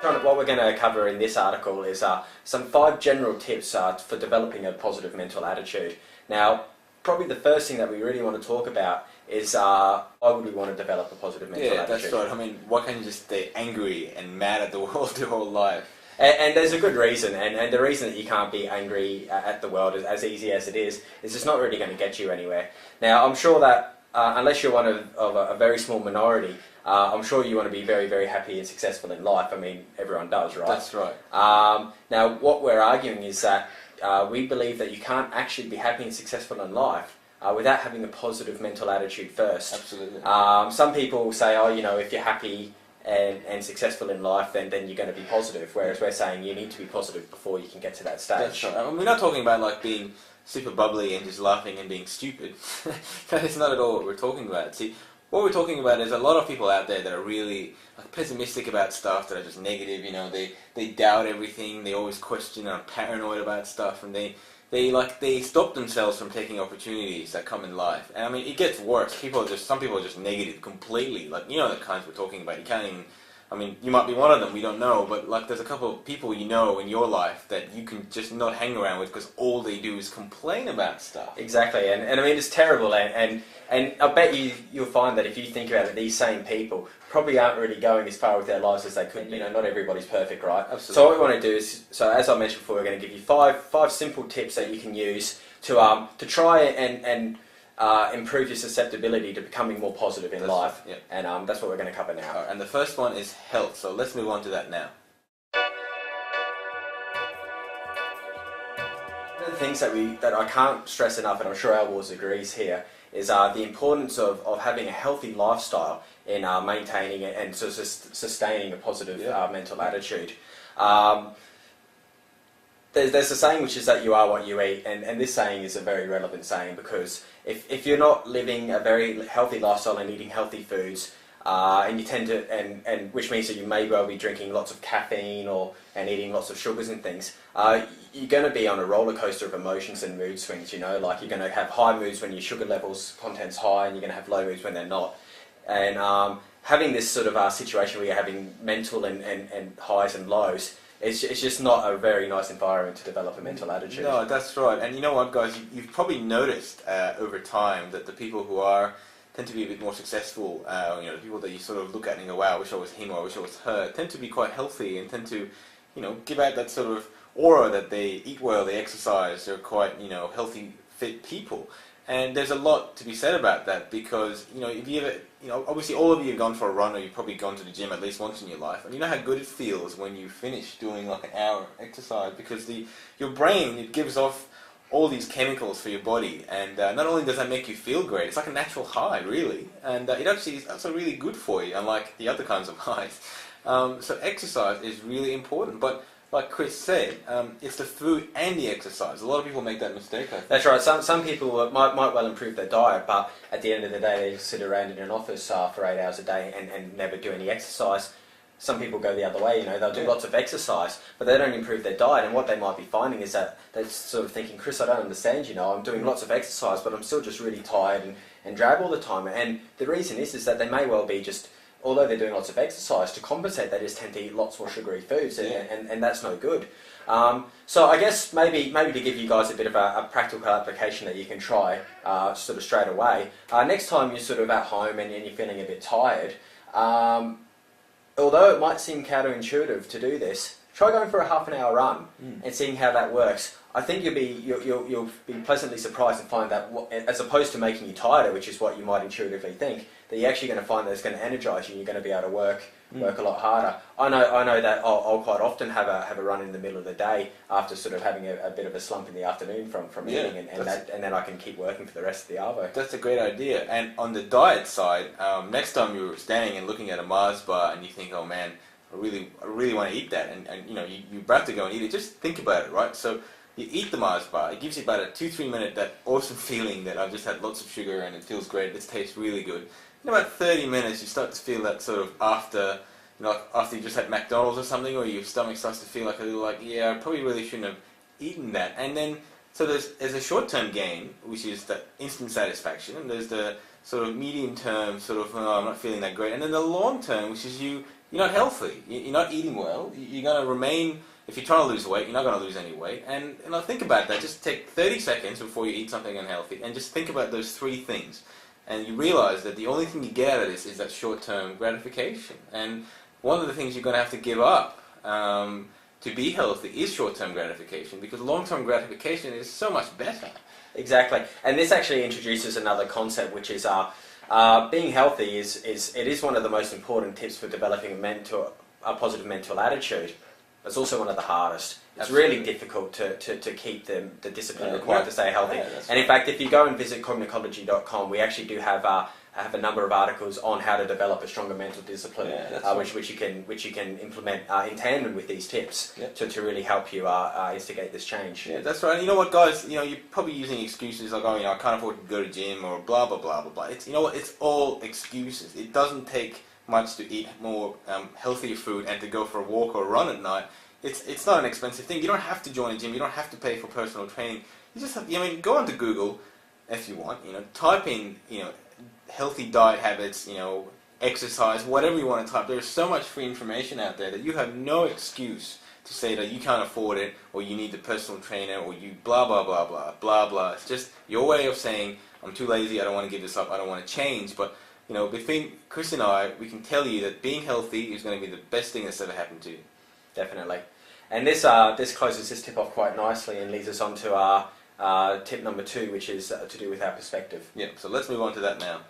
What we're going to cover in this article is some 5 general tips for developing a positive mental attitude. Now, probably the first thing that we really want to talk about is why would we want to develop a positive mental attitude? Yeah, that's right. I mean, why can't you just stay angry and mad at the world your whole life? And there's a good reason, and the reason that you can't be angry at the world as easy as it is it's not really going to get you anywhere. Now, I'm sure that unless you're one of a very small minority, I'm sure you want to be very, very happy and successful in life. I mean, everyone does, right? That's right. Now, what we're arguing is that we believe that you can't actually be happy and successful in life without having a positive mental attitude first. Absolutely. Some people say, oh, if you're happy and successful in life, then you're going to be positive. Whereas we're saying you need to be positive before you can get to that stage. That's right. I mean, we're not talking about like being super bubbly and just laughing and being stupid. That is not at all what we're talking about. See, what we're talking about is a lot of people out there that are really like pessimistic about stuff, that are just negative. They doubt everything. They always question and are paranoid about stuff, and they stop themselves from taking opportunities that come in life. And I mean, it gets worse. Some people are just negative completely. Like, the kinds we're talking about. You can't even, I mean, you might be one of them, we don't know, but like there's a couple of people in your life that you can just not hang around with because all they do is complain about stuff. Exactly, and I mean, it's terrible, and I bet you'll find that if you think about it, these same people probably aren't really going as far with their lives as they could. Not everybody's perfect, right? Absolutely. So what we want to do is, as I mentioned before, we're going to give you five simple tips that you can use to try and improve your susceptibility to becoming more positive in life. Yeah. And that's what we're going to cover now. Right, and the first one is health. So let's move on to that now. One of the things that I can't stress enough, and I'm sure our Wars agrees here, is the importance of having a healthy lifestyle in maintaining and sustaining a positive mental attitude. There's a saying which is that you are what you eat, and this saying is a very relevant saying, because if you're not living a very healthy lifestyle and eating healthy foods, and you tend to, and which means that you may well be drinking lots of caffeine and eating lots of sugars and things, you're going to be on a roller coaster of emotions and mood swings. Like you're going to have high moods when your sugar levels content's high, and you're going to have low moods when they're not. And having this sort of situation where you're having mental and highs and lows, it's just not a very nice environment to develop a mental attitude. No, that's right. And you know what, guys, you've probably noticed over time that the people who tend to be a bit more successful, the people that you sort of look at and go, wow, I wish I was him or I wish I was her, tend to be quite healthy and tend to, give out that sort of aura that they eat well, they exercise, they're quite, healthy, fit people. And there's a lot to be said about that, because, if you ever, obviously all of you have gone for a run, or you've probably gone to the gym at least once in your life, and you know how good it feels when you finish doing like an hour exercise, because your brain, it gives off all these chemicals for your body, and not only does that make you feel great, it's like a natural high, really, and it actually is also really good for you, unlike the other kinds of highs. So exercise is really important, but like Chris said, it's the food and the exercise. A lot of people make that mistake, I think. That's right. Some people might well improve their diet, but at the end of the day, they just sit around in an office for 8 hours a day and never do any exercise. Some people go the other way, they'll do lots of exercise, but they don't improve their diet, and what they might be finding is that they're sort of thinking, Chris, I don't understand, I'm doing lots of exercise, but I'm still just really tired and drab all the time. And the reason is that they may well be just, although they're doing lots of exercise, to compensate, they just tend to eat lots more sugary foods, and that's no good. So I guess maybe to give you guys a bit of a practical application that you can try sort of straight away, next time you're sort of at home and you're feeling a bit tired, although it might seem counterintuitive to do this, try going for a half an hour run and seeing how that works. I think you'll be pleasantly surprised to find that, as opposed to making you tired, which is what you might intuitively think, that you're actually going to find that it's going to energise you, and you're going to be able to work a lot harder. I know that I'll quite often have a run in the middle of the day after sort of having a bit of a slump in the afternoon from eating, and then I can keep working for the rest of the arvo. That's a great idea. And on the diet side, next time you're standing and looking at a Mars bar and you think, oh man, I really want to eat that, and you're about to go and eat it, just think about it, right? So you eat the Mars bar, it gives you about a 2-3 minute, that awesome feeling that I've just had lots of sugar and it feels great, this tastes really good. In about 30 minutes you start to feel that sort of after you just had McDonald's or something, or your stomach starts to feel like a little like, yeah, I probably really shouldn't have eaten that. And then, so there's a short-term gain, which is that instant satisfaction, and there's the sort of medium term, sort of, oh, I'm not feeling that great. And then the long term, which is you're not healthy. You're not eating well. You're going to remain, if you're trying to lose weight, you're not going to lose any weight. And think about that. Just take 30 seconds before you eat something unhealthy and just think about those three things. And you realize that the only thing you get out of this is that short-term gratification. And one of the things you're going to have to give up to be healthy is short-term gratification, because long-term gratification is so much better. Exactly, and this actually introduces another concept, which is being healthy is one of the most important tips for developing a positive mental attitude. It's also one of the hardest. It's Absolutely. really difficult to keep the discipline required to stay healthy. Yeah, and in fact, if you go and visit Cognicology.com, we actually do have a number of articles on how to develop a stronger mental discipline, which you can implement in tandem with these tips to really help you instigate this change. Yeah, that's right. You know what, guys? You're probably using excuses like, oh, I can't afford to go to gym or blah blah blah blah blah. It's it's all excuses. It doesn't take much to eat more healthier food and to go for a walk or a run at night. It's not an expensive thing. You don't have to join a gym. You don't have to pay for personal training. You just have, go onto Google if you want. Type in healthy diet habits. Exercise, whatever you want to type. There's so much free information out there that you have no excuse to say that you can't afford it, or you need a personal trainer, or you blah blah blah blah blah blah. It's just your way of saying, I'm too lazy. I don't want to give this up. I don't want to change. But between Chris and I, we can tell you that being healthy is going to be the best thing that's ever happened to you. Definitely. And this closes this tip off quite nicely and leads us on to our tip number 2, which is to do with our perspective. Yeah, so let's move on to that now.